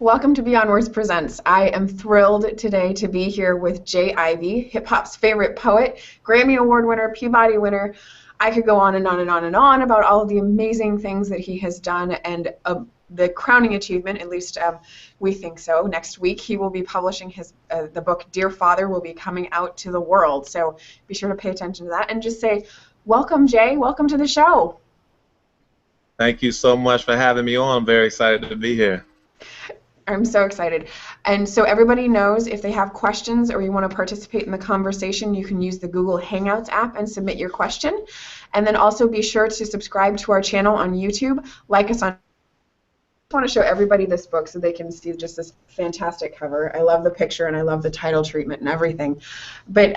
Welcome to Beyond Words Presents. I am thrilled today to be here with Jay Ivey, hip hop's favorite poet, Grammy Award winner, Peabody winner. I could go on and on and on and on about all of the amazing things that he has done, and the crowning achievement, at least we think so. Next week he will be publishing the book Dear Father will be coming out to the world. So be sure to pay attention to that and just say, welcome, Jay. Welcome to the show. Thank you so much for having me on. I'm very excited to be here. I'm so excited. And so everybody knows if they have questions or you want to participate in the conversation, you can use the Google Hangouts app and submit your question. And then also be sure to subscribe to our channel on YouTube, like us on. I want to show everybody this book so they can see just this fantastic cover. I love the picture and I love the title treatment and everything. But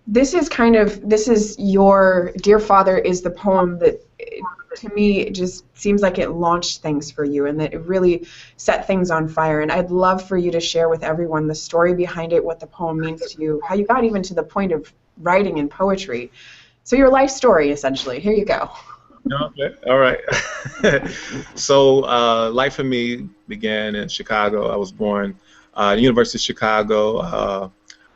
this is your Dear Father is the poem that to me it just seems like it launched things for you and that it really set things on fire. And I'd love for you to share with everyone the story behind it, what the poem means to you, how you got even to the point of writing and poetry. So your life story, essentially. Here you go. Okay, all right. So life for me began in Chicago. I was born at the University of Chicago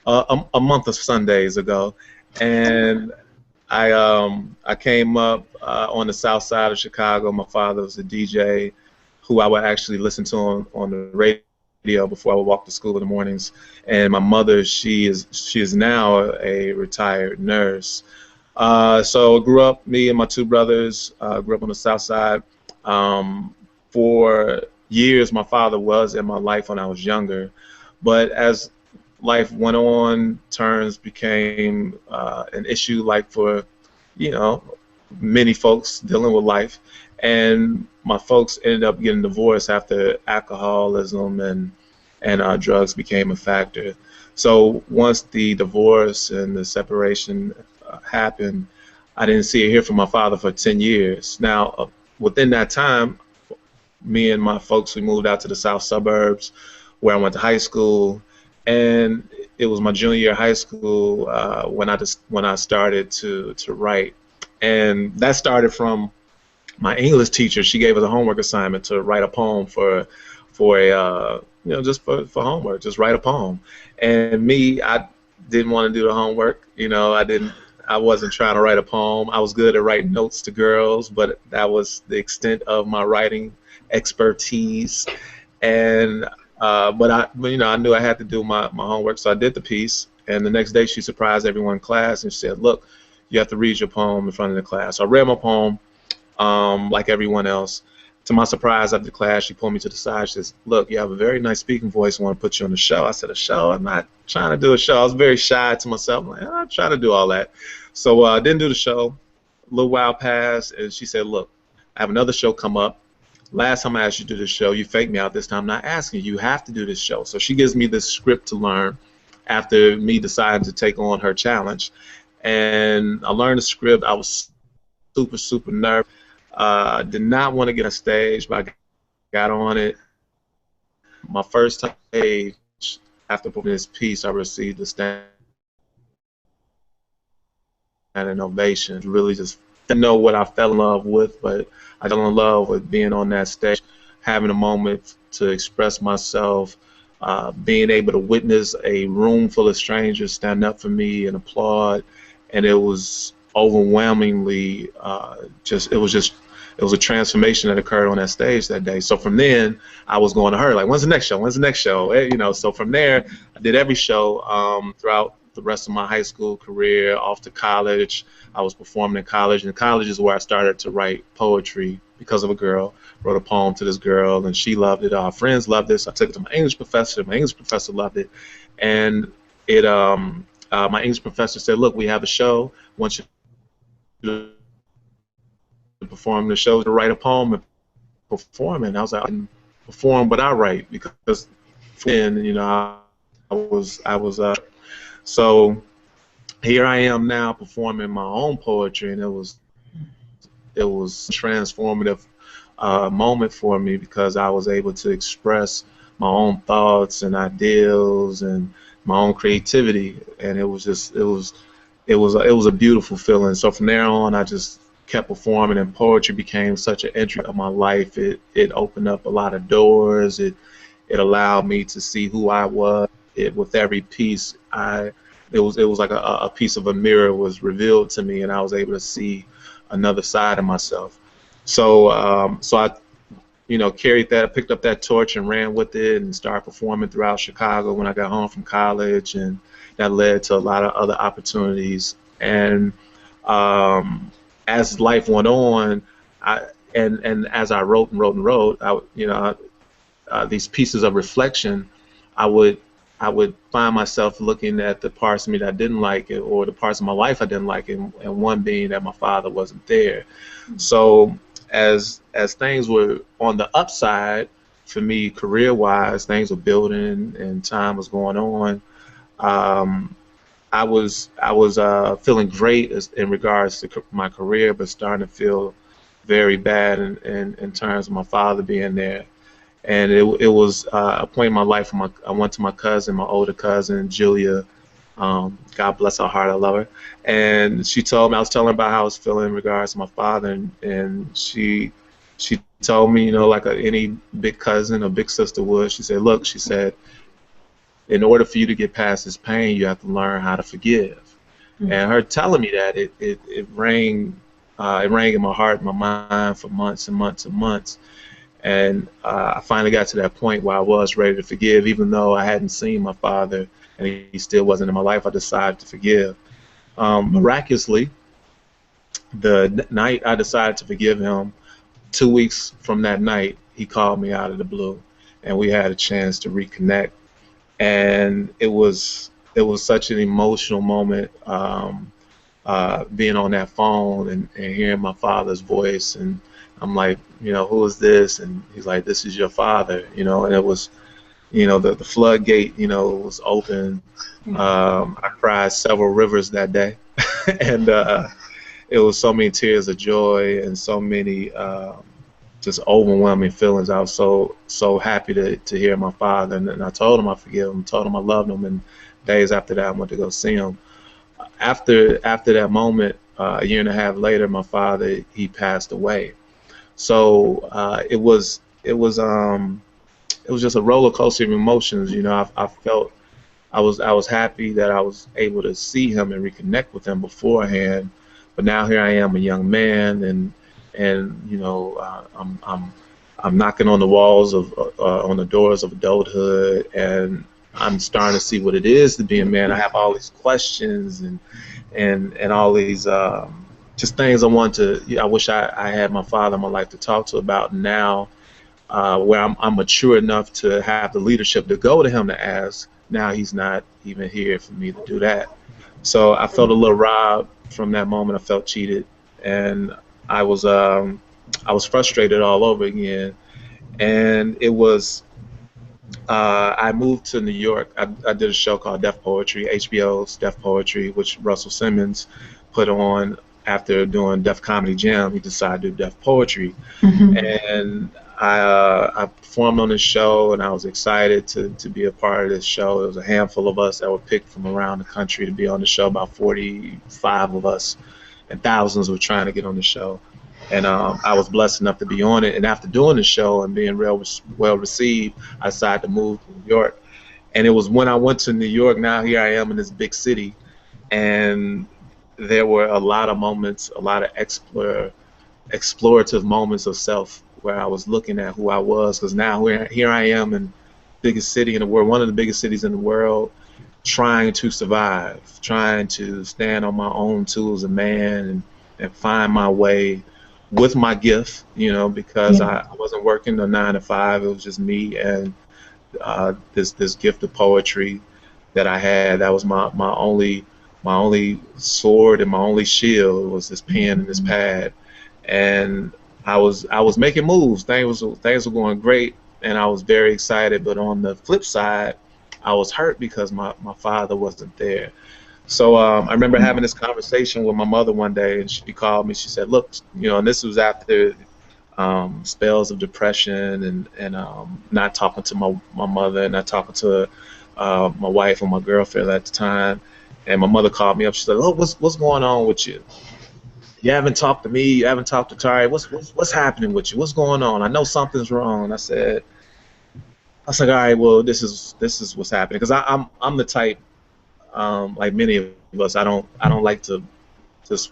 a month of Sundays ago, and I came up on the south side of Chicago. My father was a DJ who I would actually listen to on the radio before I would walk to school in the mornings. And my mother, she is now a retired nurse. So I grew up, me and my two brothers grew up on the south side. For years, my father was in my life when I was younger. But as life went on, turns became an issue, like for, many folks dealing with life. And my folks ended up getting divorced after alcoholism and drugs became a factor. So once the divorce and the separation happened, I didn't see or hear from my father for 10 years. Now, within that time, me and my folks, we moved out to the south suburbs where I went to high school. And it was my junior year of high school when I started to write, and that started from my English teacher. She gave us a homework assignment to write a poem for just for homework, just write a poem. And me, I didn't want to do the homework. I wasn't trying to write a poem. I was good at writing notes to girls, but that was the extent of my writing expertise. And but I knew I had to do my homework, so I did the piece. And the next day, she surprised everyone in class and she said, "Look, you have to read your poem in front of the class." So I read my poem, like everyone else. To my surprise, after the class, she pulled me to the side. She says, "Look, you have a very nice speaking voice. I want to put you on the show." I said, "A show? I'm not trying to do a show." I was very shy to myself. I'm like, I'm trying to do all that. So I didn't do the show. A little while passed, and she said, "Look, I have another show come up. Last time I asked you to do this show, you faked me out. This time I'm not asking you. You have to do this show." So she gives me this script to learn after me deciding to take on her challenge. And I learned the script. I was super, super nervous. Did not want to get on stage, but I got on it. My first time on stage, after putting this piece, I received a standing ovation. Really just didn't know what I fell in love with, but I fell in love with being on that stage, having a moment to express myself, being able to witness a room full of strangers stand up for me and applaud, and it was overwhelmingly it was a transformation that occurred on that stage that day. So from then, I was going to her like, "When's the next show? When's the next show?" So from there, I did every show throughout the rest of my high school career. Off to college, I was performing in college, and college is where I started to write poetry because of a girl. Wrote a poem to this girl, and she loved it. Our friends loved it, so I took it to my English professor. My English professor loved it, and my English professor said, "Look, we have a show. I want you to perform the show, to write a poem and perform it." And I was like, "I can perform what I write," because then, I was so here I am now performing my own poetry, and it was a transformative moment for me because I was able to express my own thoughts and ideals and my own creativity, and it was a beautiful feeling. So from there on, I just kept performing, and poetry became such an entry of my life. It opened up a lot of doors. It it allowed me to see who I was. With every piece, it was like a piece of a mirror was revealed to me, and I was able to see another side of myself. So I carried that, picked up that torch and ran with it and started performing throughout Chicago when I got home from college, and that led to a lot of other opportunities. And as life went on, and as I wrote and wrote and wrote, these pieces of reflection, I would find myself looking at the parts of me that I didn't like it, or the parts of my life I didn't like it, and one being that my father wasn't there. So as things were on the upside for me career-wise, things were building and time was going on. I was feeling great in regards to my career, but starting to feel very bad in terms of my father being there. And it was a point in my life when I went to my cousin, my older cousin, Julia. God bless her heart, I love her. And she told me, I was telling her about how I was feeling in regards to my father, and she told me, like any big cousin or big sister would, she said, look, she said, in order for you to get past this pain, you have to learn how to forgive. Mm-hmm. And her telling me that, it rang in my heart and my mind for months and months and months. And I finally got to that point where I was ready to forgive, even though I hadn't seen my father and he still wasn't in my life. I decided to forgive. Miraculously, the night I decided to forgive him, 2 weeks from that night, he called me out of the blue, and we had a chance to reconnect. And it was such an emotional moment, being on that phone and hearing my father's voice, and I'm like, who is this? And he's like, this is your father, and it was, the floodgate, was open. I cried several rivers that day, and it was so many tears of joy and so many just overwhelming feelings. I was so happy to hear my father, and I told him I forgive him, told him I loved him, and days after that I went to go see him. After that moment, a year and a half later, my father, he passed away. So it was just a roller coaster of emotions. I felt I was happy that I was able to see him and reconnect with him beforehand, but now here I am, a young man, and I'm knocking on the walls of on the doors of adulthood, and I'm starting to see what it is to be a man. I have all these questions and all these just things I want to. I wish I had my father in my life to talk to about now, where I'm mature enough to have the leadership to go to him to ask. Now he's not even here for me to do that. So I felt a little robbed from that moment. I felt cheated, and I was frustrated all over again. And it was I moved to New York. I did a show called Def Poetry, HBO's Def Poetry, which Russell Simmons put on after doing Def Comedy Jam. He decided to do Def Poetry, and I performed on this show, and I was excited to be a part of this show. There was a handful of us that were picked from around the country to be on the show, about 45 of us, and thousands were trying to get on the show. And I was blessed enough to be on it. And after doing the show and being well received, I decided to move to New York. And it was when I went to New York, now here I am in this big city, and there were a lot of moments, a lot of explorative moments of self where I was looking at who I was, because now here I am in the biggest city in the world, one of the biggest cities in the world, trying to survive, trying to stand on my own two as a man and find my way with my gift, because I wasn't working a 9 to 5. It was just me and this gift of poetry that I had. That was my only sword and my only shield was this pen and this pad. And I was making moves. Things were going great, and I was very excited. But on the flip side, I was hurt because my father wasn't there. So I remember having this conversation with my mother one day, and she called me. She said, "Look, and this was after spells of depression and not talking to my mother, and not talking to my wife or my girlfriend at the time." And my mother called me up. She said, "Oh, what's going on with you? You haven't talked to me. You haven't talked to Tari. What's happening with you? What's going on? I know something's wrong." And I said, I was like, all right, well, this is what's happening, because I'm the type, like many of us, I don't like to just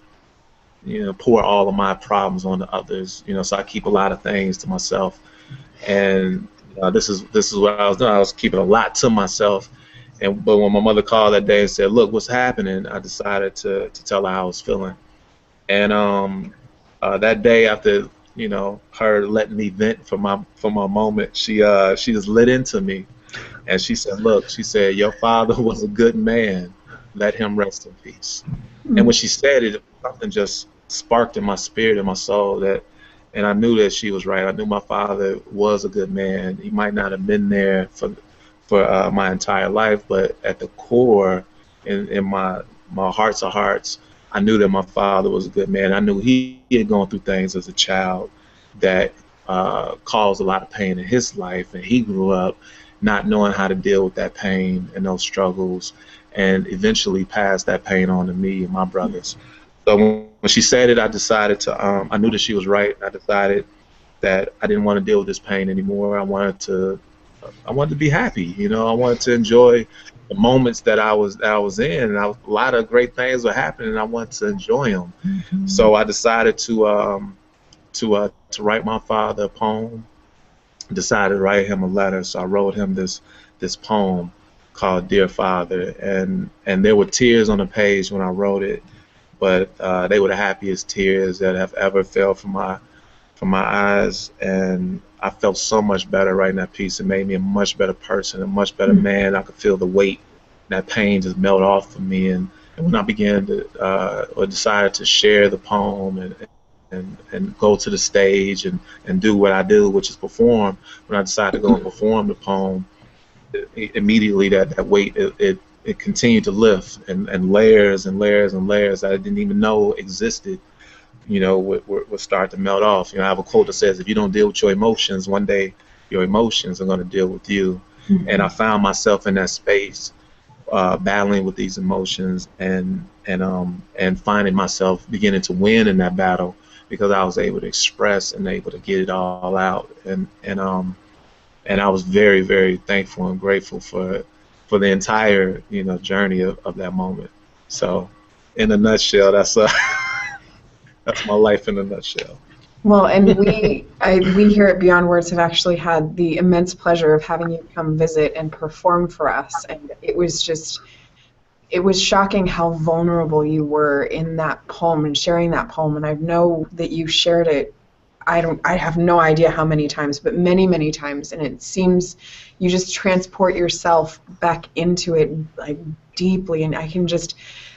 pour all of my problems on the others, so I keep a lot of things to myself. And this is what I was doing. I was keeping a lot to myself. But when my mother called that day and said, "Look, what's happening?" I decided to tell her how I was feeling. And that day, after her letting me vent for my moment, she just lit into me, and she said, "Look," she said, "your father was a good man. Let him rest in peace." And when she said it, something just sparked in my spirit and my soul, and I knew that she was right. I knew my father was a good man. He might not have been there for my entire life, but at the core, in my hearts of hearts, I knew that my father was a good man. I knew he had gone through things as a child that caused a lot of pain in his life, and he grew up not knowing how to deal with that pain and those struggles, and eventually passed that pain on to me and my brothers. So when she said it, I decided I knew that she was right. I decided that I didn't want to deal with this pain anymore. I wanted to be happy. I wanted to enjoy the moments that I was in, and a lot of great things were happening, and I wanted to enjoy them. So I decided to write my father a poem. Decided to write him a letter. So I wrote him this poem called "Dear Father," and there were tears on the page when I wrote it, but they were the happiest tears that have ever fell from my eyes, and I felt so much better writing that piece. It made me a much better person, a much better man. I could feel the weight, that pain just melt off of me. And when I began to, or decided to share the poem and go to the stage and do what I do, which is perform, when I decided to go and perform the poem, immediately that weight, it continued to lift, and layers and layers and layers that I didn't even know existed, would start to melt off. I have a quote that says, "If you don't deal with your emotions, one day your emotions are going to deal with you." And I found myself in that space, battling with these emotions, and finding myself beginning to win in that battle, because I was able to express and able to get it all out. And I was very, very thankful and grateful for the entire journey of that moment. So, in a nutshell, that's my life in a nutshell. Well, and we here at Beyond Words have actually had the immense pleasure of having you come visit and perform for us, and it was shocking how vulnerable you were in that poem and sharing that poem. And I know that you shared it, I have no idea how many times, but many, many times, and it seems you just transport yourself back into it, like, deeply, and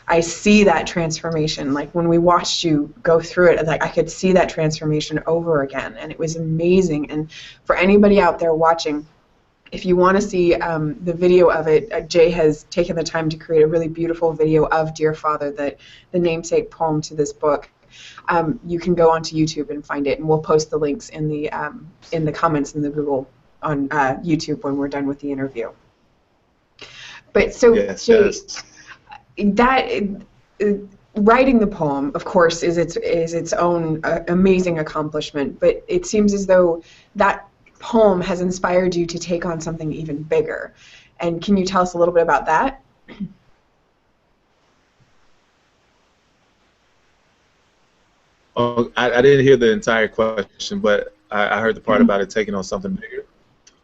I see that transformation. Like, when we watched you go through it, like, I could see that transformation over again, and it was amazing. And for anybody out there watching, if you want to see the video of it, Jay has taken the time to create a really beautiful video of Dear Father, the namesake poem to this book. You can go onto YouTube and find it, and we'll post the links in the comments in the Google on YouTube when we're done with the interview. But so, Yes, Jay, yes. that writing the poem, of course, is its own amazing accomplishment. But it seems as though that poem has inspired you to take on something even bigger. And can you tell us a little bit about that? Oh, I didn't hear the entire question, but I heard the part about it taking on something bigger.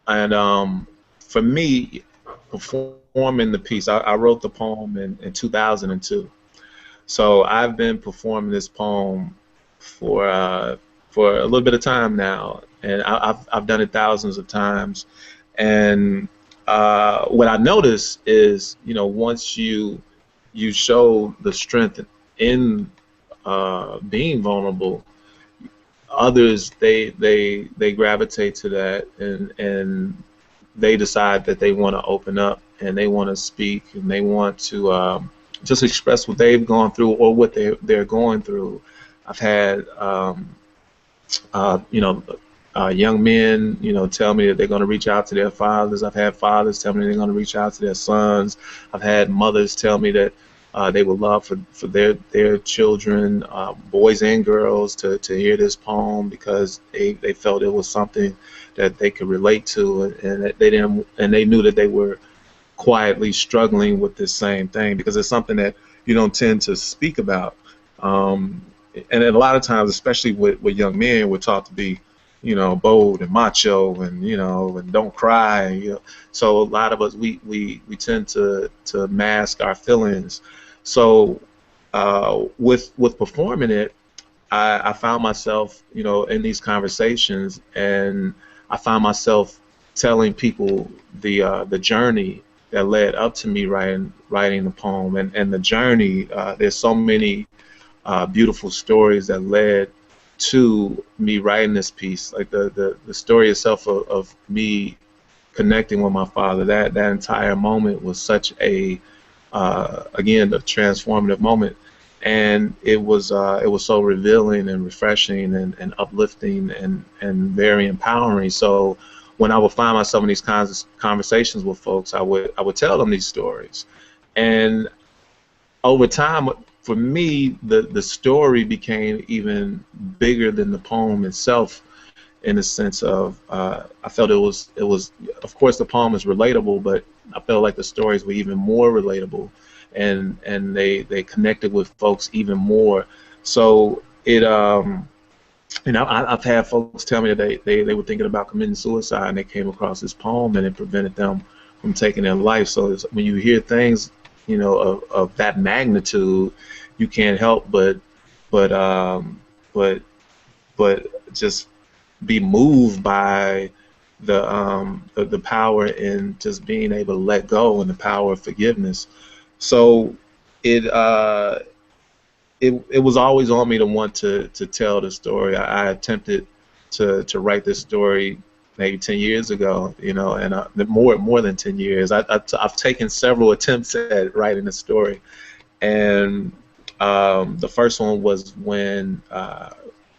And for me, performing the piece, I wrote the poem in 2002. So I've been performing this poem for a little bit of time now, and I've done it thousands of times. And what I notice is, once you show the strength in being vulnerable, others they gravitate to that, and they decide that they want to open up and they want to speak and they want to just express what they've gone through or what they're going through. I've had young men tell me that they're going to reach out to their fathers. I've had fathers tell me they're going to reach out to their sons. I've had mothers tell me that They would love for their children, boys and girls, to hear this poem because they felt it was something that they could relate to, and that they knew that they were quietly struggling with this same thing because it's something that you don't tend to speak about. Um, and a lot of times, especially with young men, we're taught to be, bold and macho and, and don't cry. So a lot of us, we tend to mask our feelings. So with performing it, I found myself, in these conversations, and I found myself telling people the journey that led up to me writing the poem, and the journey. There's so many beautiful stories that led to me writing this piece. Like the story itself of me connecting with my father. That entire moment was such a again, a transformative moment, and it was so revealing and refreshing and uplifting and very empowering. So when I would find myself in these kinds of conversations with folks, I would tell them these stories, and over time, for me, the story became even bigger than the poem itself, in the sense of I felt it was of course the poem is relatable, but I felt like the stories were even more relatable, and they connected with folks even more. So it I've had folks tell me that they were thinking about committing suicide, and they came across this poem and it prevented them from taking their life. So when you hear things, of that magnitude, you can't help but but just be moved by the power in just being able to let go and the power of forgiveness. So it it was always on me to want to tell the story. I attempted to write this story maybe 10 years ago, and more than 10 years. I've taken several attempts at writing a story, and the first one was when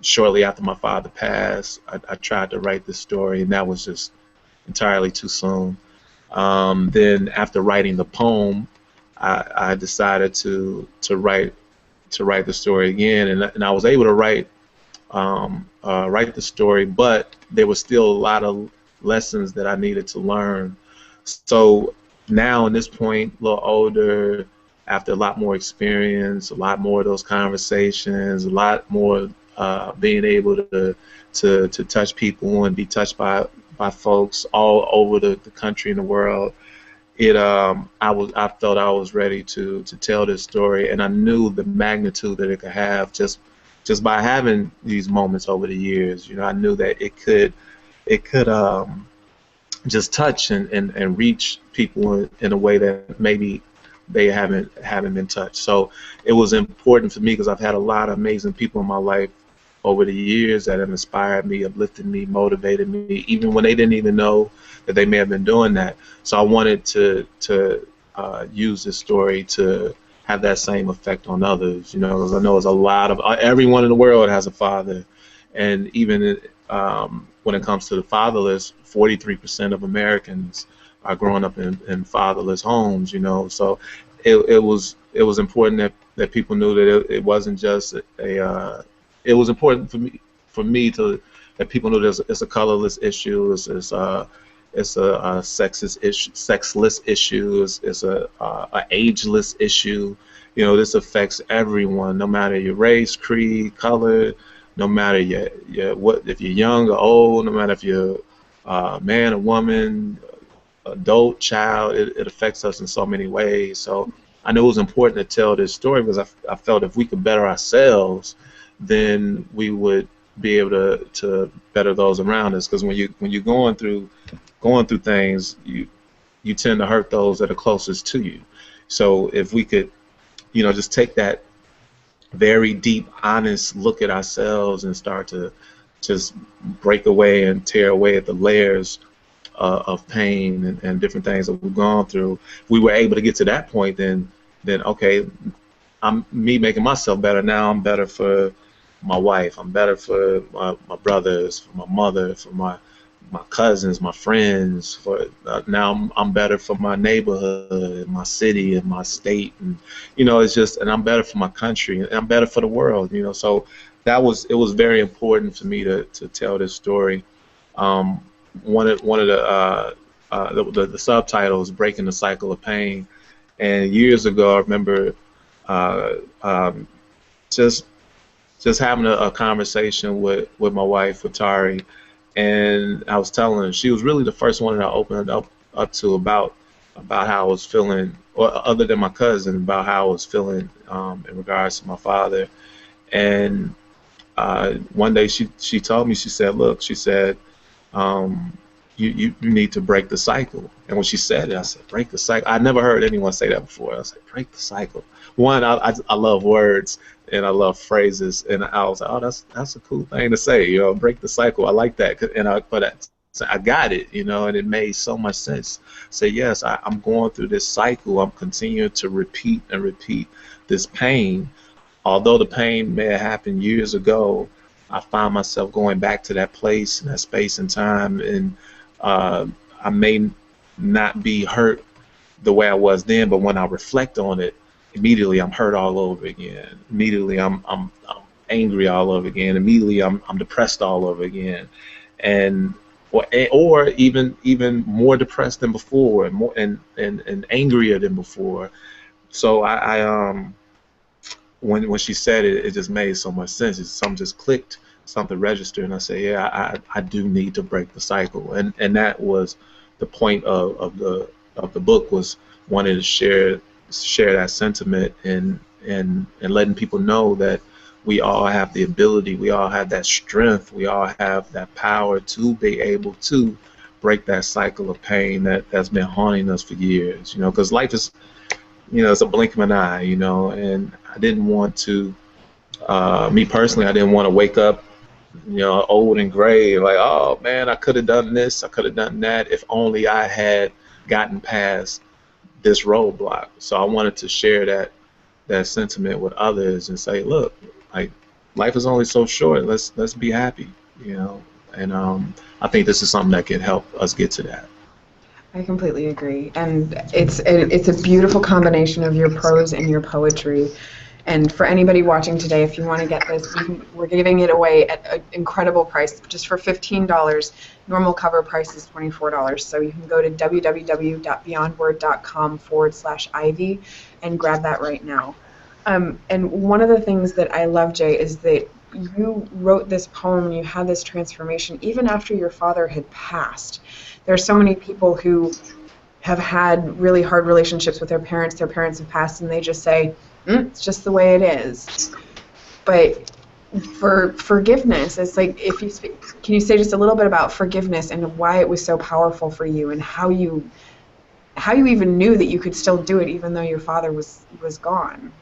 shortly after my father passed, I tried to write this story, and that was just entirely too soon. Then after writing the poem, I decided to write the story again, and I was able to write the story, but there was still a lot of lessons that I needed to learn. So now, in this point, a little older, after a lot more experience, a lot more of those conversations, a lot more being able to touch people and be touched by folks all over the country and the world, I felt I was ready to tell this story, and I knew the magnitude that it could have just by having these moments over the years. I knew that it could just touch and reach people in a way that maybe they haven't been touched. So it was important for me because I've had a lot of amazing people in my life over the years that have inspired me, uplifted me, motivated me, even when they didn't even know that they may have been doing that. So I wanted to use this story to have that same effect on others, because I know there's a lot of everyone in the world has a father, and even when it comes to the fatherless, 43% of Americans are growing up in fatherless homes, So it was important that people knew that it wasn't just it was important for me to that people knew it's a colorless issue, it's a sexist issue, sexless issue, it's a ageless issue. This affects everyone, no matter your race, creed, color, no matter if you're young or old, no matter if you're man or woman, adult, child. It affects us in so many ways. So I knew it was important to tell this story because I felt if we could better ourselves, then we would be able to better those around us. Because when you're going through things, you tend to hurt those that are closest to you. So if we could, just take that very deep, honest look at ourselves and start to just break away and tear away at the layers of pain and different things that we've gone through. If we were able to get to that point, then okay, I'm me making myself better. Now I'm better for my wife. I'm better for my brothers, for my mother, for my cousins, my friends. For now, I'm better for my neighborhood, my city, and my state, and it's just, and I'm better for my country, and I'm better for the world. So it was very important for me to tell this story. Um, one of the subtitles, "Breaking the Cycle of Pain," and years ago, I remember uh, um, just just having a conversation with my wife, with Tari, and I was telling her she was really the first one that I opened up to about how I was feeling, or other than my cousin, about how I was feeling in regards to my father. And one day she told me, she said, "Look," she said, um, you need to break the cycle." And when she said it, I said, "Break the cycle." I never heard anyone say that before. I was like, "Break the cycle." One, I love words and I love phrases, and I was like, "Oh, that's a cool thing to say." Break the cycle. I like that, so I got it, and it made so much sense. Say, yes, I'm going through this cycle. I'm continuing to repeat and repeat this pain. Although the pain may have happened years ago, I find myself going back to that place and that space and time, and uh, I may not be hurt the way I was then, but when I reflect on it, immediately I'm hurt all over again. Immediately I'm angry all over again. Immediately I'm depressed all over again, and or even more depressed than before, and more and angrier than before. So when she said it, it just made so much sense. Something just clicked, something registered, and I said, yeah, I do need to break the cycle, and that was the point of the book, was wanting to share that sentiment, and letting people know that we all have the ability, we all have that strength, we all have that power to be able to break that cycle of pain that's been haunting us for years. Because life is, it's a blink of an eye, and I didn't want to, me personally, I didn't want to wake up, old and gray, like, oh man, I could have done this, I could have done that, if only I had gotten past this roadblock. So I wanted to share that sentiment with others and say, look, like, life is only so short. Let's be happy, And I think this is something that can help us get to that. I completely agree, and it's a beautiful combination of your prose and your poetry. And for anybody watching today, if you want to get this, we're giving it away at an incredible price, just for $15. Normal cover price is $24. So you can go to www.beyondword.com/Ivy and grab that right now. And one of the things that I love, Jay, is that you wrote this poem and you had this transformation even after your father had passed. There are so many people who have had really hard relationships with their parents have passed, and they just say, it's just the way it is. But for forgiveness, it's like, can you say just a little bit about forgiveness and why it was so powerful for you, and how you even knew that you could still do it even though your father was gone?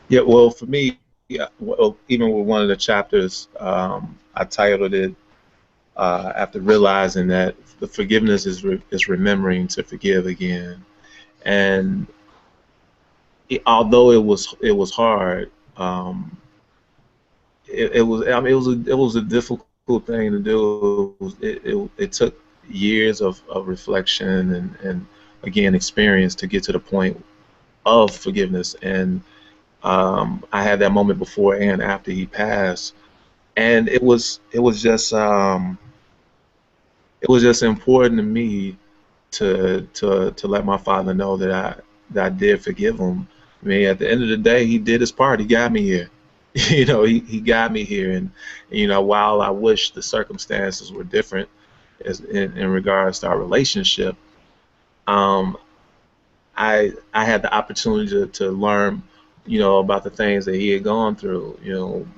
Yeah, well, for me, yeah, well, even with one of the chapters, I titled it after realizing that the forgiveness is remembering to forgive again. And although it was hard, it was, I mean, it was a difficult thing to do. It took years of reflection and again experience to get to the point of forgiveness. And I had that moment before and after he passed, and it was just important to me to let my father know that I did forgive him. I mean, at the end of the day, he did his part. He got me here. He got me here, and while I wish the circumstances were different in regards to our relationship, um, I had the opportunity to learn, about the things that he had gone through.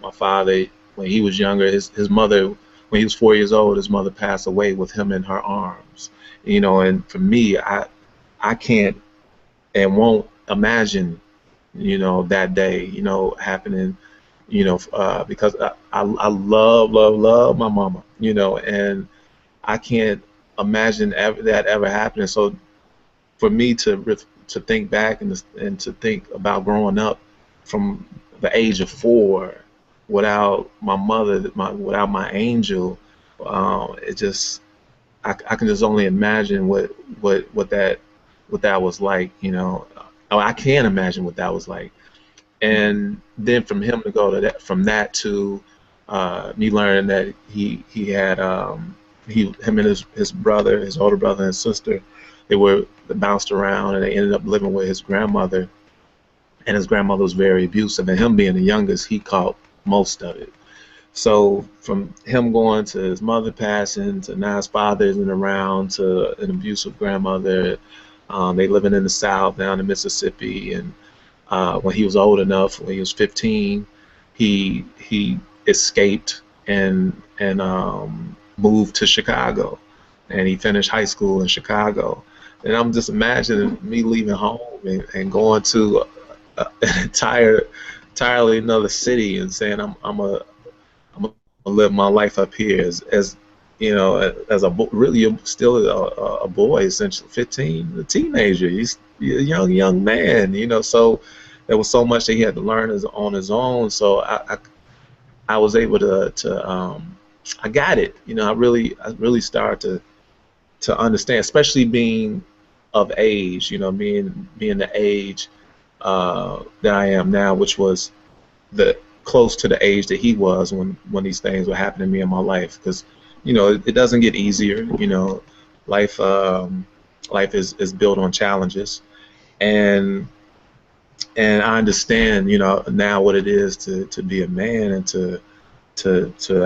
My father, when he was younger, his mother, when he was 4 years old, his mother passed away with him in her arms. And for me, I can't and won't imagine, that day, happening, because I love my mama, and I can't imagine that ever happening. So for me to think back and to think about growing up from the age of 4 without my mother, without my angel, it just I can just only imagine what that was like, you know. Oh, I can imagine what that was like. And then from him to go to that, from that to me learning that he had him and his brother, his older brother and sister, they bounced around and they ended up living with his grandmother, and his grandmother was very abusive, and him being the youngest, he caught most of it. So from him going to his mother passing to now his father isn't around to an abusive grandmother, they living in the South down in Mississippi, and when he was old enough, when he was 15, he escaped and moved to Chicago, and he finished high school in Chicago. And I'm just imagining me leaving home and going to an entirely another city and saying I'm gonna live my life up here as you know, as really still a boy, essentially 15, a teenager. He's a young man, you know. So there was so much that he had to learn on his own. So I was able to I got it. You know, I really started to understand, especially being of age. You know, being the age that I am now, which was the close to the age that he was when these things were happening to me in my life. Because you know, it doesn't get easier. You know, life life is built on challenges, and I understand, you know, now what it is to be a man and to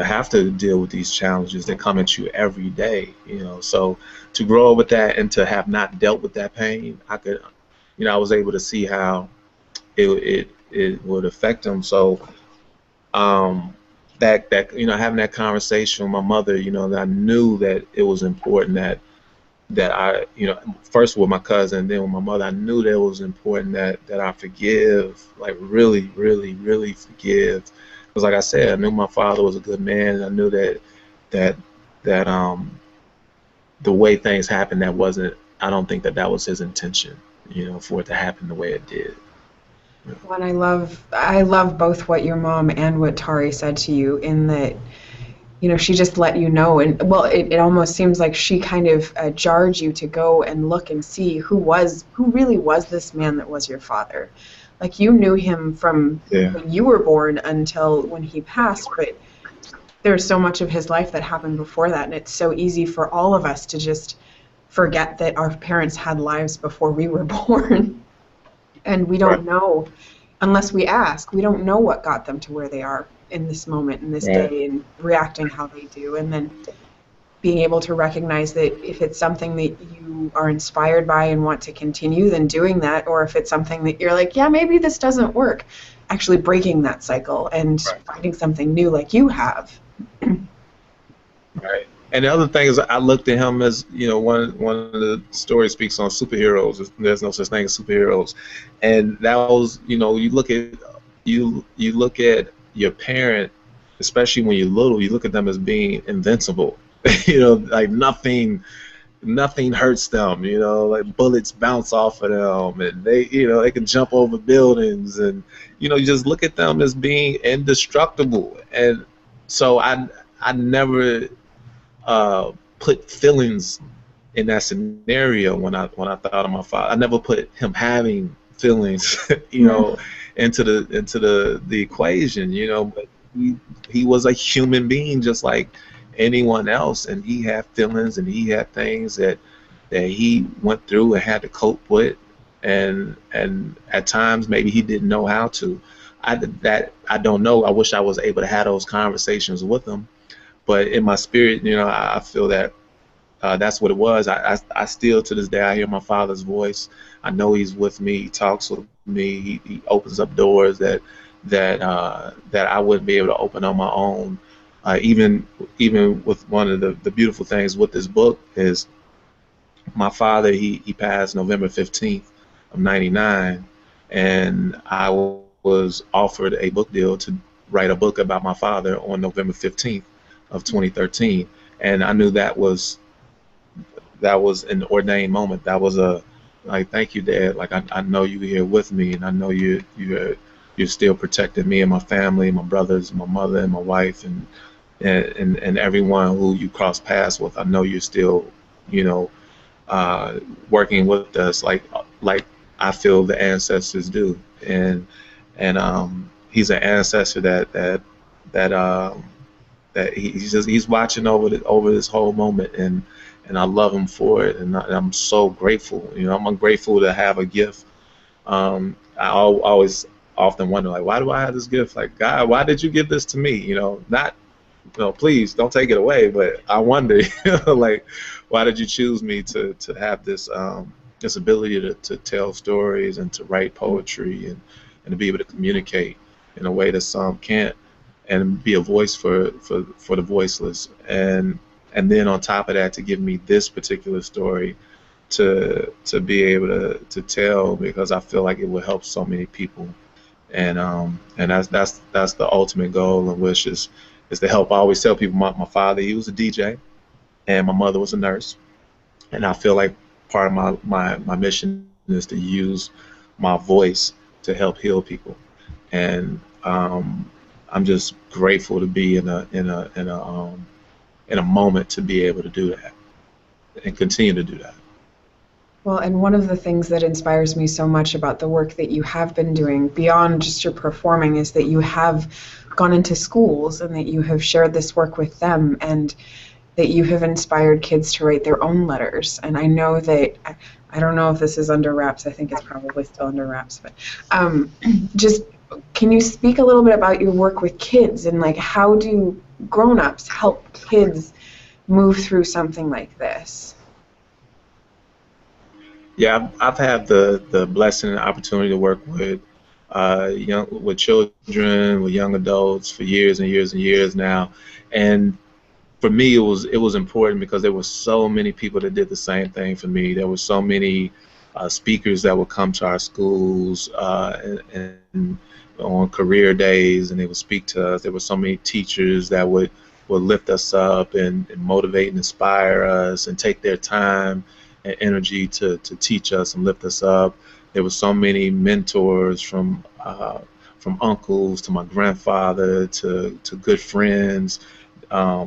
have to deal with these challenges that come at you every day, you know. So to grow up with that and to have not dealt with that pain, I could, you know, I was able to see how it would affect him. So that you know, having that conversation with my mother, you know, that I knew that it was important that I, you know, first with my cousin, then with my mother, I knew that it was important that I forgive, like really, really, really forgive. Because like I said, I knew my father was a good man, and I knew that that the way things happened, that wasn't, I don't think that was his intention, you know, for it to happen the way it did. Yeah. Well, and I love both what your mom and what Tari said to you, in that, you know, she just let you know. And well, it almost seems like she kind of jarred you to go and look and see who really was this man that was your father. Like, you knew him from Yeah. when you were born until when he passed, but there's so much of his life that happened before that, and it's so easy for all of us to just forget that our parents had lives before we were born. And we Right. don't know, unless we ask, we don't know what got them to where they are in this moment, in this Right. day, and reacting how they do. And then being able to recognize that if it's something that you are inspired by and want to continue, then doing that. Or if it's something that you're like, yeah, maybe this doesn't work, actually breaking that cycle and Right. finding something new like you have. Right. And the other thing is, I looked at him as, you know, one of the stories speaks on superheroes. There's no such thing as superheroes, and that was, you know, you look at your parent, especially when you're little, you look at them as being invincible. You know, like nothing hurts them. You know, like bullets bounce off of them, and they, you know, they can jump over buildings, and you know, you just look at them as being indestructible. And so I never put feelings in that scenario when I thought of my father. I never put him having feelings, you know, into the equation, you know. But he was a human being just like anyone else, and he had feelings and he had things that he went through and had to cope with, and at times maybe he didn't know how to. I don't know. I wish I was able to have those conversations with him, but in my spirit, you know, I feel that that's what it was. I still to this day I hear my father's voice. I know he's with me. He talks with me. He opens up doors that I wouldn't be able to open on my own. Even with one of the beautiful things with this book is my father. He passed November 15th of '99, and I was offered a book deal to write a book about my father on November 15th of 2013, and I knew that was an ordained moment. That was a, like, thank you, Dad. Like, I know you're here with me, and I know you're still protecting me and my family, my brothers, my mother, and my wife, and and everyone who you cross paths with. I know you're still, you know, working with us like I feel the ancestors do, and he's an ancestor that he's watching over this whole moment, and I love him for it, and I'm so grateful. You know, I'm grateful to have a gift. Always often wonder, like, why do I have this gift? Like, God, why did you give this to me? You know, not, please don't take it away, but I wonder, like, why did you choose me to have this ability to tell stories and to write poetry and to be able to communicate in a way that some can't, and be a voice for the voiceless, and then on top of that, to give me this particular story to be able to tell, because I feel like it will help so many people, and that's the ultimate goal and wish is to help. I always tell people, my father, he was a DJ, and my mother was a nurse, and I feel like part of my mission is to use my voice to help heal people, and I'm just grateful to be in a moment to be able to do that and continue to do that. Well, and one of the things that inspires me so much about the work that you have been doing beyond just your performing is that you have gone into schools and that you have shared this work with them, and that you have inspired kids to write their own letters. And I know that, I don't know if this is under wraps, I think it's probably still under wraps, but just can you speak a little bit about your work with kids, and like how do grown-ups help kids move through something like this? Yeah, I've had the blessing and opportunity to work with with children, with young adults for years and years and years now, and for me it was important because there were so many people that did the same thing for me. There were so many speakers that would come to our schools and on career days, and they would speak to us. There were so many teachers that would lift us up and motivate and inspire us and take their time and energy to teach us and lift us up. There were so many mentors, from uncles to my grandfather to good friends, to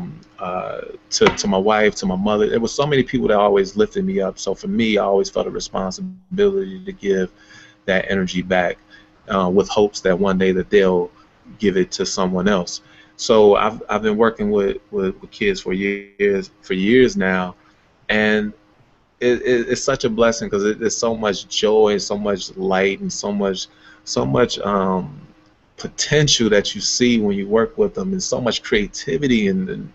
my wife, to my mother. There were so many people that always lifted me up. So for me, I always felt a responsibility to give that energy back, with hopes that one day that they'll give it to someone else. So I've been working with kids for years now, and it's such a blessing because there's so much joy, so much light, and so much potential that you see when you work with them, and so much creativity and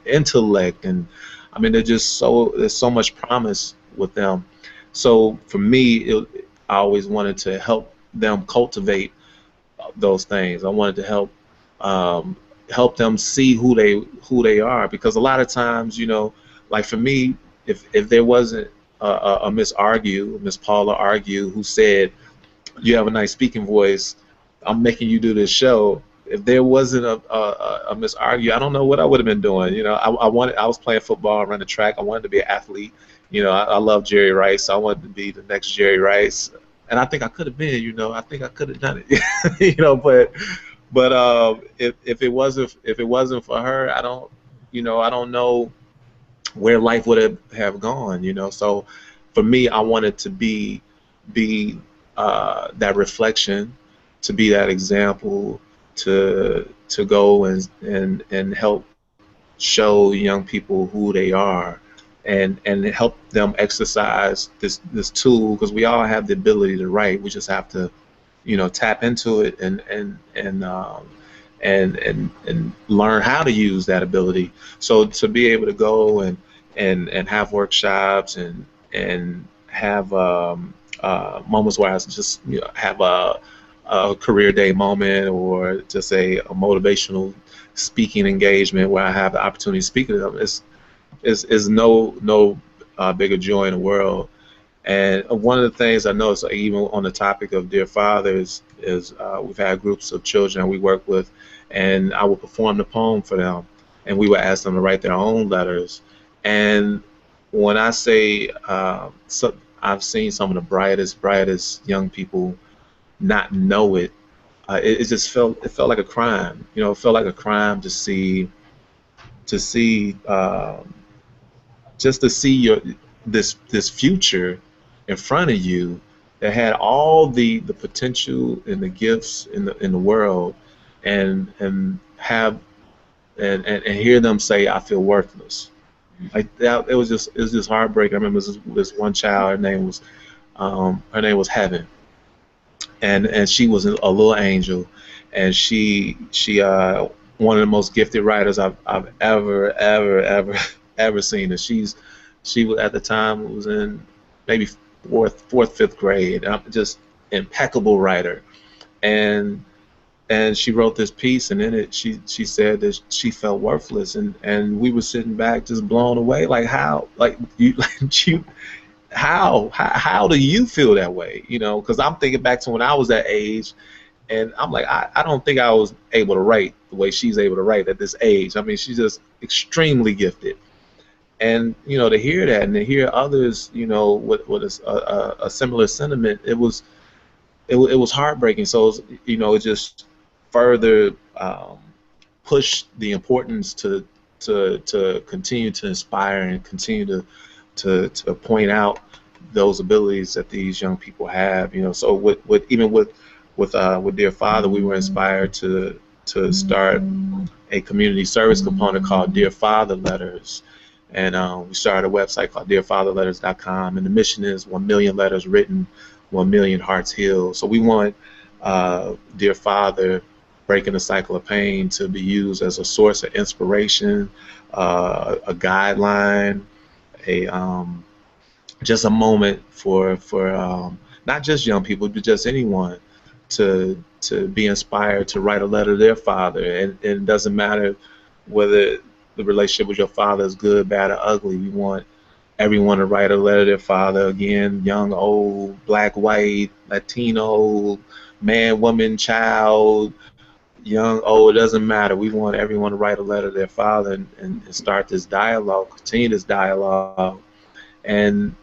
intellect, and I mean there's so much promise with them. So for me, I always wanted to help them cultivate those things. I wanted to help them see who they are, because a lot of times, like for me, if there wasn't a Miss Paula Argue, who said, you have a nice speaking voice, I'm making you do this show. If there wasn't a Miss Argue, I don't know what I would have been doing. I was playing football, running track. I wanted to be an athlete. I love Jerry Rice. So I wanted to be the next Jerry Rice, and I think I could have been. I think I could have done it. But if it wasn't for her, I don't know where life would have gone. So for me, I wanted to be that reflection, to be that example, to go and help show young people who they are, and help them exercise this tool, because we all have the ability to write. We just have to tap into it and learn how to use that ability. So to be able to go and have workshops and have moments where I just have a career day moment, or just a motivational speaking engagement where I have the opportunity to speak to them, is no bigger joy in the world. And one of the things I noticed, even on the topic of Dear Fathers, is we've had groups of children we work with, and I will perform the poem for them, and we would ask them to write their own letters. And when I say, I've seen some of the brightest young people not know it. It felt like a crime. It felt like a crime to see to see just to see this future in front of you that had all the potential and the gifts in the world, and have and hear them say, I feel worthless. Like that, it was just heartbreaking. I remember this one child. Her name was Heaven, and she was a little angel, and she one of the most gifted writers I've ever seen. And she was at the time was in maybe fourth, fifth grade. Just impeccable writer, and she wrote this piece, and in it she said that she felt worthless, and we were sitting back just blown away, like how, like you like you how do you feel that way, you know? Because I'm thinking back to when I was that age, and I'm like, I don't think I was able to write the way she's able to write at this age. I mean, she's just extremely gifted, and you know, to hear that and to hear others, you know, with a similar sentiment, it was heartbreaking. So you know, it just further push the importance to continue to inspire and continue to point out those abilities that these young people have. You know, so with Dear Father, we were inspired to start a community service component called Dear Father Letters, and we started a website called DearFatherLetters.com, and the mission is 1 million letters written, 1 million hearts healed. So we want Dear Father, Breaking the Cycle of Pain, to be used as a source of inspiration, a guideline, just a moment for not just young people, but just anyone to be inspired to write a letter to their father. And it doesn't matter whether the relationship with your father is good, bad, or ugly. We want everyone to write a letter to their father. Again, young, old, black, white, Latino, man, woman, child, young, old, it doesn't matter. We want everyone to write a letter to their father and start this dialogue, continue this dialogue, and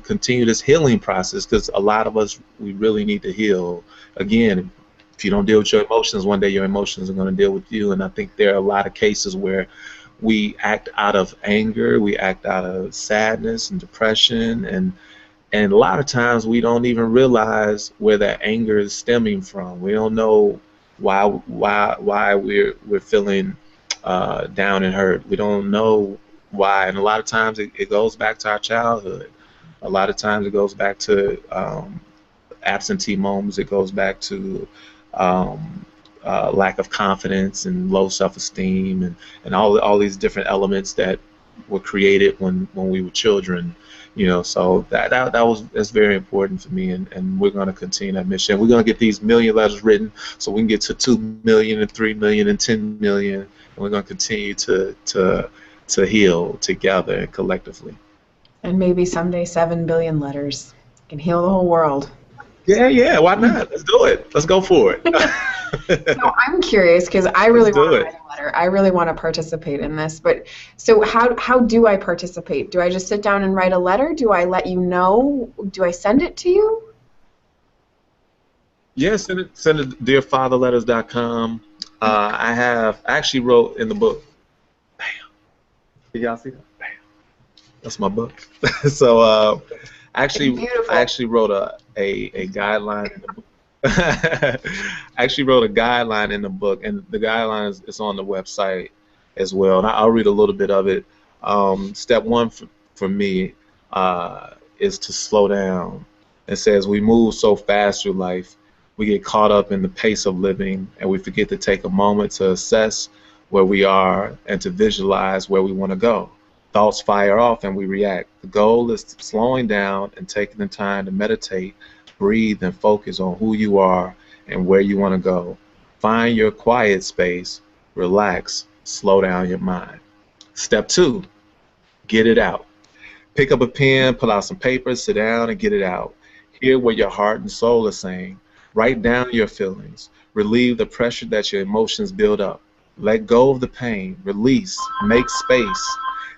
continue this healing process, because a lot of us, we really need to heal. Again, if you don't deal with your emotions, one day your emotions are going to deal with you. And I think there are a lot of cases where we act out of anger, we act out of sadness and depression, and a lot of times we don't even realize where that anger is stemming from. We don't know why we're feeling down and hurt. We don't know why, and a lot of times it goes back to our childhood. A lot of times it goes back to absentee moments. It goes back to lack of confidence and low self-esteem, and all these different elements that were created when we were children. You know, so that's very important for me, and we're going to continue that mission. We're going to get these million letters written, so we can get to 2 million and 3 million and 10 million, and we're going to continue to heal together and collectively. And maybe someday 7 billion letters can heal the whole world. Yeah, why not? Let's do it. Let's go for it. So I'm curious, because I really want to write a letter. I really want to participate in this. But so how do I participate? Do I just sit down and write a letter? Do I let you know? Do I send it to you? Yeah, send it to DearFatherLetters.com. I actually wrote in the book. Bam. Did y'all see that? Bam. That's my book. So I actually wrote a guideline in the book. I actually wrote a guideline in the book, and the guidelines is on the website as well. And I'll read a little bit of it. Step one for me is to slow down. It says we move so fast through life, we get caught up in the pace of living, and we forget to take a moment to assess where we are and to visualize where we want to go. Thoughts fire off and we react. The goal is slowing down and taking the time to meditate, breathe, and focus on who you are and where you want to go. Find your quiet space, relax, slow down your mind. Step two, get it out. Pick up a pen, pull out some paper, sit down and get it out. Hear what your heart and soul are saying. Write down your feelings. Relieve the pressure that your emotions build up. Let go of the pain. Release. Make space.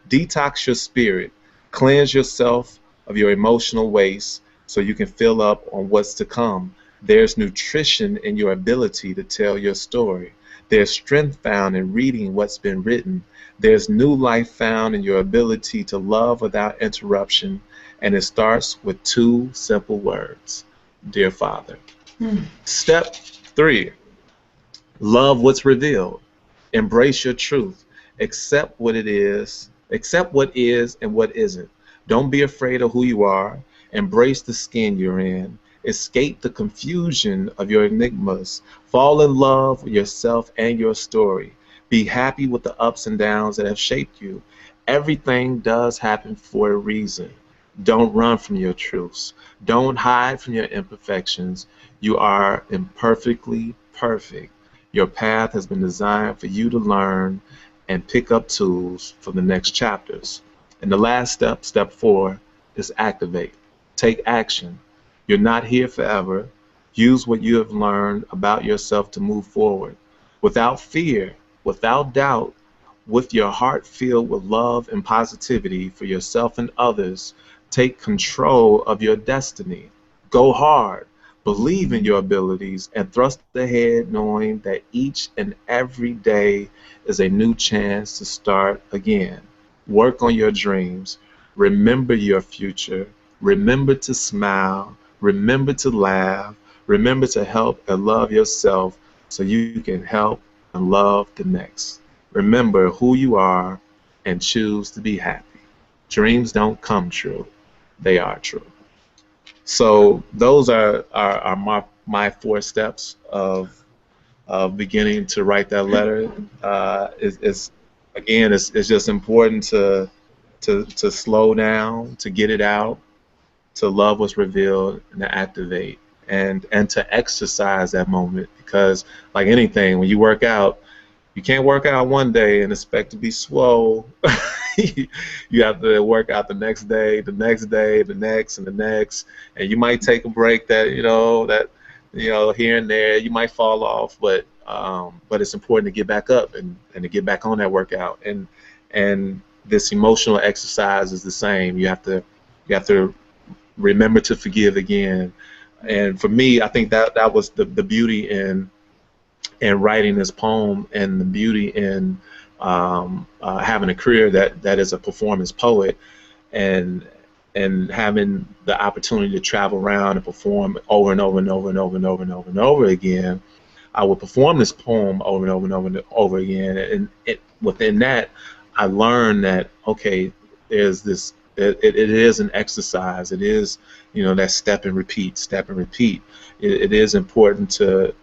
Detox your spirit. Cleanse yourself of your emotional waste so you can fill up on what's to come. There's nutrition in your ability to tell your story. There's strength found in reading what's been written. There's new life found in your ability to love without interruption. And it starts with two simple words: Dear Father. Step 3, love what's revealed. Embrace your truth. Accept what it is. Accept what is and what isn't. Don't be afraid of who you are. Embrace the skin you're in. Escape the confusion of your enigmas. Fall in love with yourself and your story. Be happy with the ups and downs that have shaped you. Everything does happen for a reason. Don't run from your truths. Don't hide from your imperfections. You are imperfectly perfect. Your path has been designed for you to learn and pick up tools for the next chapters. And the last step, step 4, is activate. Take action. You're not here forever. Use what you have learned about yourself to move forward. Without fear, without doubt, with your heart filled with love and positivity for yourself and others, take control of your destiny. Go hard. Believe in your abilities and thrust ahead, knowing that each and every day is a new chance to start again. Work on your dreams. Remember your future. Remember to smile. Remember to laugh. Remember to help and love yourself so you can help and love the next. Remember who you are and choose to be happy. Dreams don't come true. They are true. So those are my 4 steps of beginning to write that letter. It's just important to slow down, to get it out, to love what's revealed, and to activate, and to exercise that moment, because like anything, when you work out, you can't work out one day and expect to be swole. You have to work out the next day, the next day, the next, and the next, and you might take a break that here and there you might fall off, but it's important to get back up and to get back on that workout, and this emotional exercise is the same. You have to remember to forgive again, and for me, I think that was the beauty in writing this poem, and the beauty in having a career that is a performance poet, and having the opportunity to travel around and perform over and over and over and over and over and over and over again. I would perform this poem over and over and over and over again, and within that, I learned that okay, there's this. It is an exercise. It is, that step and repeat, step and repeat. It is important to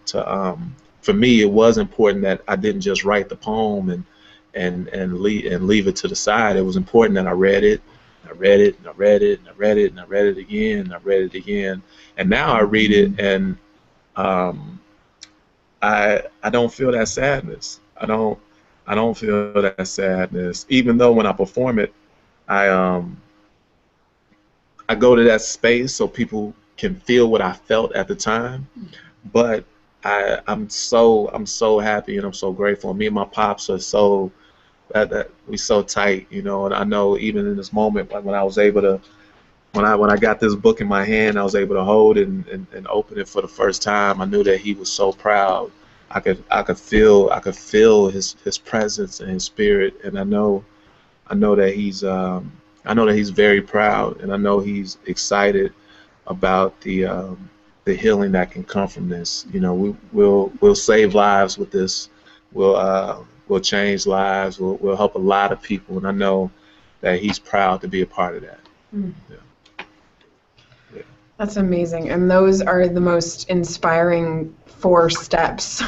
for me, it was important that I didn't just write the poem and leave it to the side. It was important that I read it, and I read it, and I read it, and I read it, and I read it again, and I read it again. And now I read it, and I don't feel that sadness. I don't feel that sadness. Even though when I perform it, I go to that space so people can feel what I felt at the time, but I'm so happy and I'm so grateful. Me and my pops are so that we so tight, and I know even in this moment when I was able to when I got this book in my hand, I was able to hold it and open it for the first time. I knew that he was so proud. I could feel his presence and his spirit, and I know that he's very proud, and I know he's excited about the healing that can come from this. We'll save lives with this. We'll change lives. We'll help a lot of people, and I know that he's proud to be a part of that. Mm. Yeah. That's amazing, and those are the most inspiring 4 steps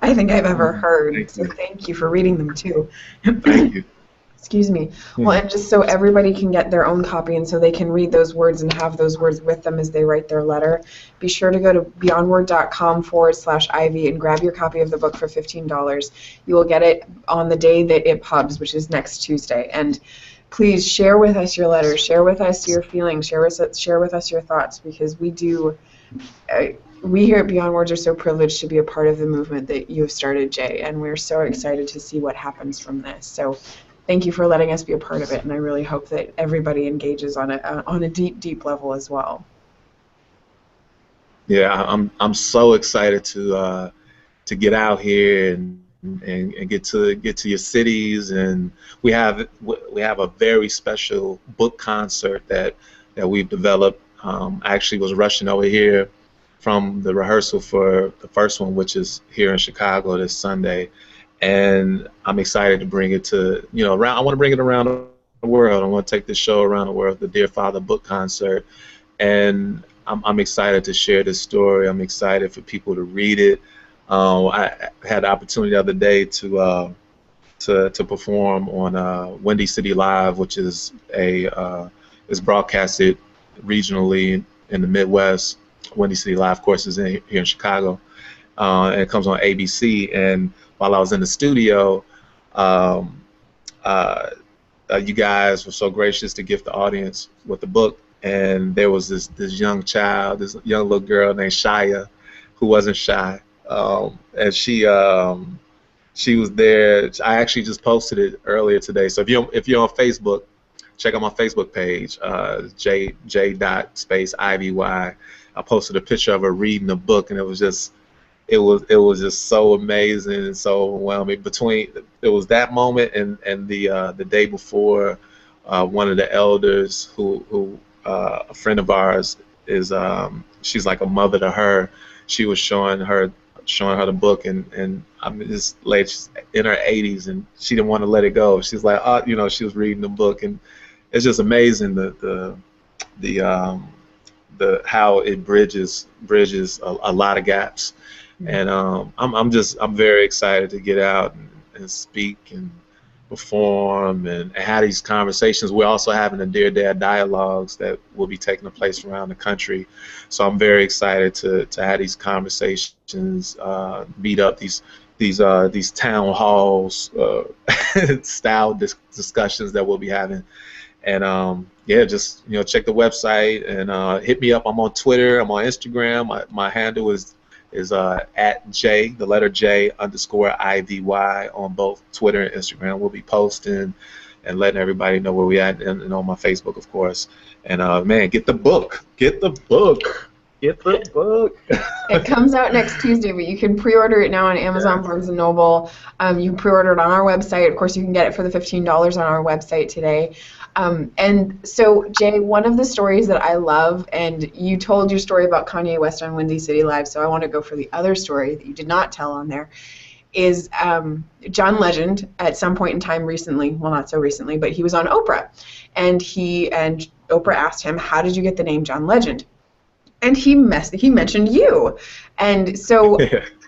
I think I've ever heard. So thank you for reading them too. Thank you. Excuse me. Well, and just so everybody can get their own copy and so they can read those words and have those words with them as they write their letter, be sure to go to beyondword.com/Ivy and grab your copy of the book for $15. You will get it on the day that it pubs, which is next Tuesday. And please share with us your letters, share with us your feelings, share with us your thoughts, because we here at Beyond Words are so privileged to be a part of the movement that you have started, Jay, and we're so excited to see what happens from this. So thank you for letting us be a part of it, and I really hope that everybody engages on a deep, deep level as well. Yeah, I'm so excited to to get out here and get to your cities. And we have a very special book concert that we've developed. I actually was rushing over here from the rehearsal for the first one, which is here in Chicago this Sunday, and I'm excited to bring it to, around. I want to bring it around the world. I want to take this show around the world, the Dear Father book concert, and I'm excited to share this story. I'm excited for people to read it. I had the opportunity the other day to perform on Windy City Live, which is is broadcasted regionally in the Midwest. Windy City Live, of course, is here in Chicago, and it comes on ABC. And while I was in the studio, you guys were so gracious to gift the audience with the book, and there was this young child, this young little girl named Shia, who wasn't shy, and she was there. I actually just posted it earlier today. So if you're on Facebook, check out my Facebook page, J.Ivy. I posted a picture of her reading the book, and it was just so amazing and so overwhelming. It was that moment and the day before, one of the elders who a friend of ours is, she's like a mother to her. She was showing her the book, and I'm this lady, she's in her 80s, and she didn't want to let it go. She's like, she was reading the book, and it's just amazing the how it bridges a lot of gaps. And I'm very excited to get out and speak and perform and have these conversations. We're also having the Dear Dad dialogues that will be taking place around the country. So I'm very excited to have these conversations, meet up these town halls style discussions that we'll be having. And just check the website and hit me up. I'm on Twitter. I'm on Instagram. My handle is at J, the letter J _IVY on both Twitter and Instagram. We'll be posting and letting everybody know where we at, and on my Facebook, of course. And man, get the book. Get the book. Get the book. It comes out next Tuesday, but you can pre-order it now on Amazon, Barnes & Noble. You can pre-order it on our website. Of course, you can get it for the $15 on our website today. And so, Jay, one of the stories that I love, and you told your story about Kanye West on Windy City Live, so I want to go for the other story that you did not tell on there, is John Legend at some point in time recently, well, not so recently, but he was on Oprah, and Oprah asked him, how did you get the name John Legend? And he mentioned you. And so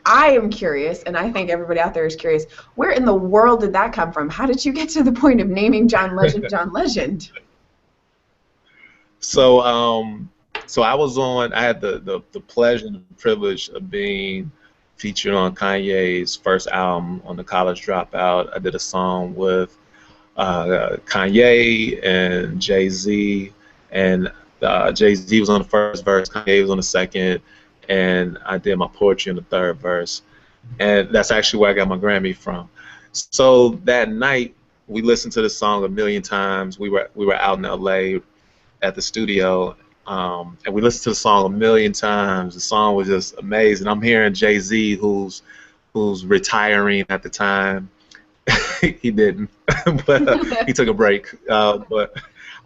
I am curious, and I think everybody out there is curious, where in the world did that come from? How did you get to the point of naming John Legend John Legend? So I was I had the pleasure and the privilege of being featured on Kanye's first album, on The College Dropout. I did a song with Kanye and Jay-Z, and Jay-Z was on the first verse, Kanye was on the second, and I did my poetry in the third verse. And that's actually where I got my Grammy from. So that night, we listened to the song a million times. We were out in LA at the studio, and we listened to the song a million times. The song was just amazing. I'm hearing Jay-Z, who's retiring at the time. He didn't, but he took a break. But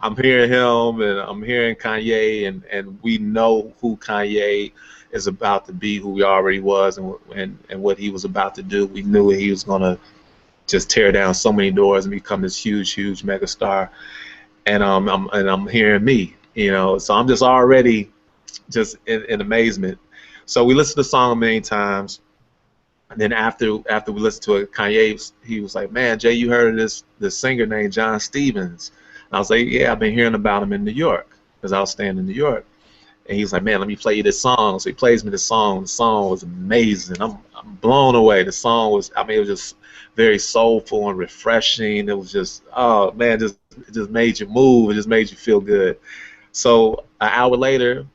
I'm hearing him, and I'm hearing Kanye, and we know who Kanye is about to be, who he already was, and what he was about to do. We knew he was gonna just tear down so many doors and become this huge megastar. And I'm hearing me, so I'm just already just in amazement. So we listened to the song a million times, and then after we listened to it, Kanye, he was like, "Man, Jay, you heard of this singer named John Stevens?" And I was like, "Yeah, I've been hearing about him in New York, because I was staying in New York." And he's like, "Man, let me play you this song." So he plays me the song. The song was amazing. I'm blown away. The song was, it was just very soulful and refreshing. It was just, oh man, it just made you move. It just made you feel good. So an hour later,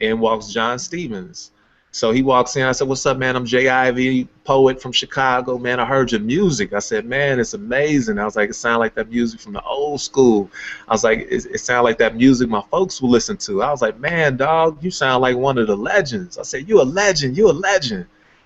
in walks John Stevens. So he walks in. I said, "What's up, man? I'm J. Ivy, poet from Chicago. Man, I heard your music." I said, "Man, it's amazing." I was like, "It sounds like that music from the old school." I was like, it sounds like that music my folks will listen to." I was like, "Man, dog, you sound like one of the legends." I said, "You a legend. You a legend."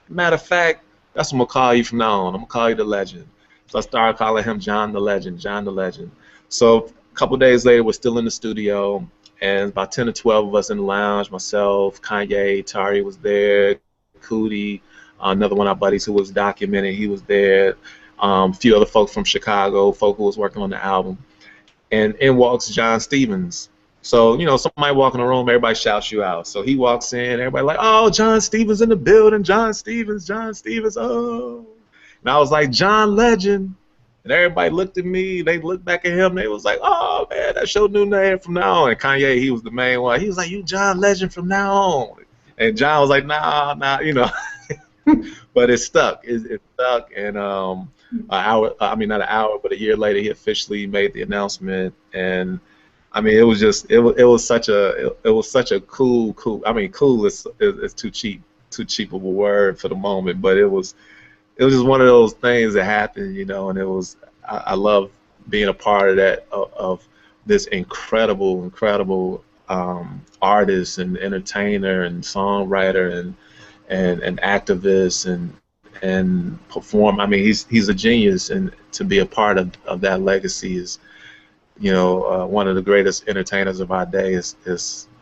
Matter of fact, That's what I'm gonna call you from now on. I'm gonna call you the legend. So I started calling him John the Legend, John the Legend. So a couple days later, we're still in the studio, and about 10 or 12 of us in the lounge. Myself, Kanye, Tari was there, Cootie, another one of our buddies who was documenting, he was there. A few other folks from Chicago, folk who was working on the album. And in walks John Stevens. So, you know, somebody walk in the room, everybody shouts you out. So he walks in, everybody like, oh, John Stevens in the building, John Stevens, oh. And I was like, John Legend. And everybody looked at me, they looked back at him, they was like, oh, man, that's your new name from now on. And Kanye, he was the main one. He was like, you John Legend from now on. And John was like, nah, you know. But it stuck. It stuck. And an hour, I mean, not an hour, but a year later, he officially made the announcement. And I mean, it was just, it was such a cool. I mean, cool is too cheap of a word for the moment, but it was just one of those things that happened, you know. And it was, I love being a part of that, of this incredible artist and entertainer and songwriter and activist and perform. I mean, he's a genius, and to be a part of that legacy is, you know, one of the greatest entertainers of our day is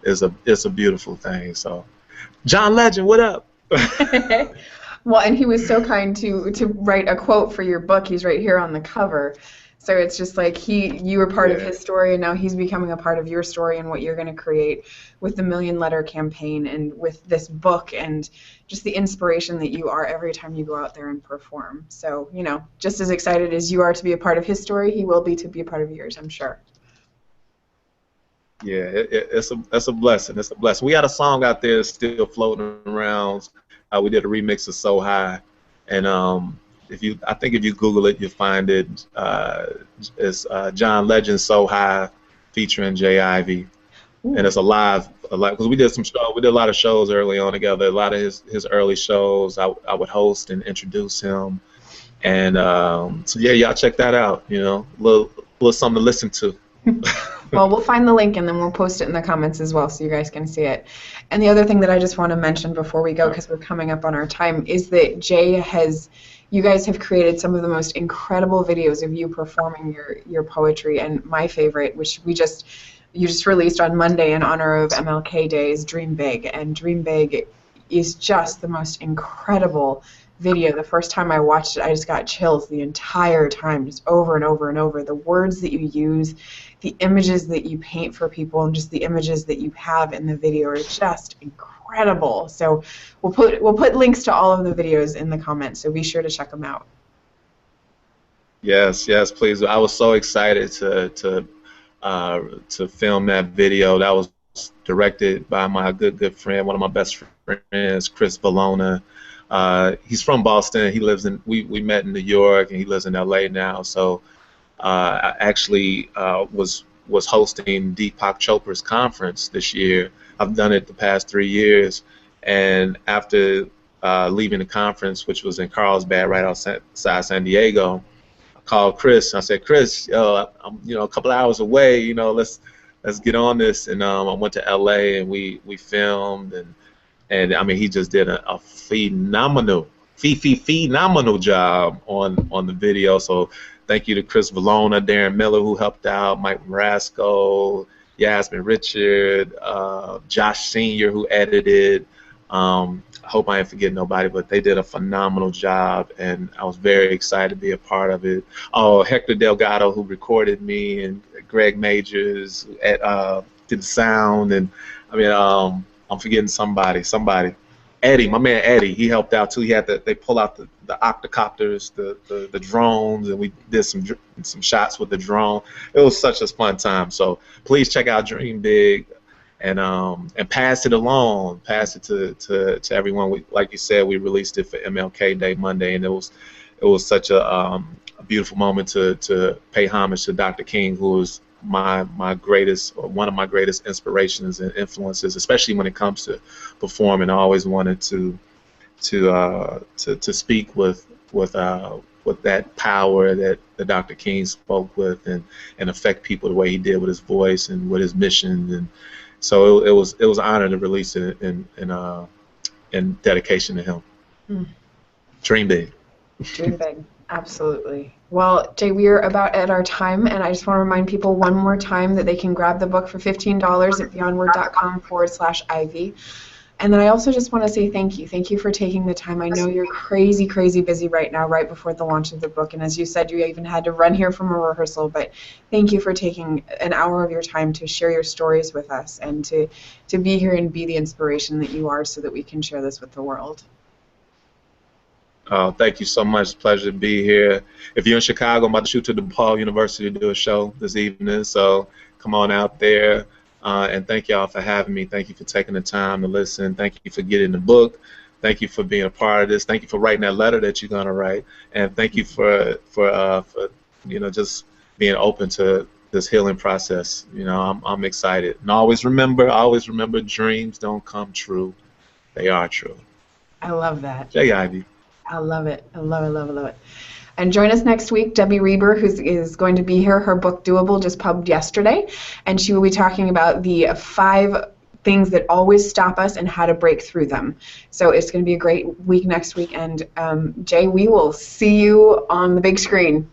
a beautiful thing. So, John Legend, what up? Well, and he was so kind to write a quote for your book. He's right here on the cover. So it's just like you were part of his story, and now he's becoming a part of your story and what you're going to create with the Million Letter campaign and with this book, and just the inspiration that you are every time you go out there and perform. So, you know, just as excited as you are to be a part of his story, he will be to be a part of yours, I'm sure. Yeah, it's a blessing. It's a blessing. We had a song out there still floating around. We did a remix of So High, and I think if you Google it, you'll find it. It's John Legend So High featuring Jay Ivy. Ooh. And it's a live, because we did a lot of shows early on together. A lot of his early shows, I would host and introduce him, and so yeah, y'all check that out. You know, a little something to listen to. Well, we'll find the link and then we'll post it in the comments as well so you guys can see it. And the other thing that I just want to mention before we go, because we're coming up on our time, is that you guys have created some of the most incredible videos of you performing your poetry, and my favorite, which you just released on Monday in honor of MLK Day, is Dream Big. And Dream Big is just the most incredible video. The first time I watched it, I just got chills the entire time, just over and over and over. The words that you use, the images that you paint for people, and just the images that you have in the video are just incredible. So we'll put links to all of the videos in the comments, so be sure to check them out. Yes, please. I was so excited to film that video. That was directed by my good friend, one of my best friends, Chris Valona. He's from Boston. We met in New York, and he lives in LA now. So I actually was hosting Deepak Chopra's conference this year. I've done it the past 3 years, and after leaving the conference, which was in Carlsbad, right outside San Diego, I called Chris. I said, Chris, I'm a couple hours away. You know, let's get on this. And I went to LA, and we filmed, and I mean, he just did a phenomenal job on the video. So thank you to Chris Valona, Darren Miller, who helped out, Mike Marasco, Yasmin Richard, Josh Sr., who edited. I hope I ain't forgetting nobody, but they did a phenomenal job, and I was very excited to be a part of it. Oh, Hector Delgado, who recorded me, and Greg Majors, who did the sound, and I mean, I'm forgetting somebody. Eddie, my man Eddie, he helped out too. They pull out the octocopters, the drones, and we did some shots with the drone. It was such a fun time. So please check out Dream Big, and pass it along, pass it to everyone. Like you said, we released it for MLK Day Monday, and it was such a beautiful moment to pay homage to Dr. King, who was my greatest, or one of my greatest inspirations and influences, especially when it comes to performing. I always wanted to speak with that power that Dr. King spoke with, and affect people the way he did with his voice and with his mission. And so it was an honor to release it in dedication to him. Dream big. Dream big. Absolutely. Well, Jay, we are about at our time, and I just want to remind people one more time that they can grab the book for $15 at beyondword.com/IV. And then I also just want to say thank you. Thank you for taking the time. I know you're crazy, crazy busy right now, right before the launch of the book. And as you said, you even had to run here from a rehearsal. But thank you for taking an hour of your time to share your stories with us and to be here and be the inspiration that you are so that we can share this with the world. Oh, thank you so much. Pleasure to be here. If you're in Chicago, I'm about to shoot to DePaul University to do a show this evening, so come on out there. And thank y'all for having me. Thank you for taking the time to listen. Thank you for getting the book. Thank you for being a part of this. Thank you for writing that letter that you're gonna write. And thank you for just being open to this healing process. I'm excited. And always remember, dreams don't come true. They are true. I love that. Jay Ivy. I love it. I love it, love it, love it. And join us next week, Debbie Reber, who is going to be here. Her book, Doable, just pubbed yesterday. And she will be talking about the 5 things that always stop us and how to break through them. So it's going to be a great week next week. And Jay, we will see you on the big screen.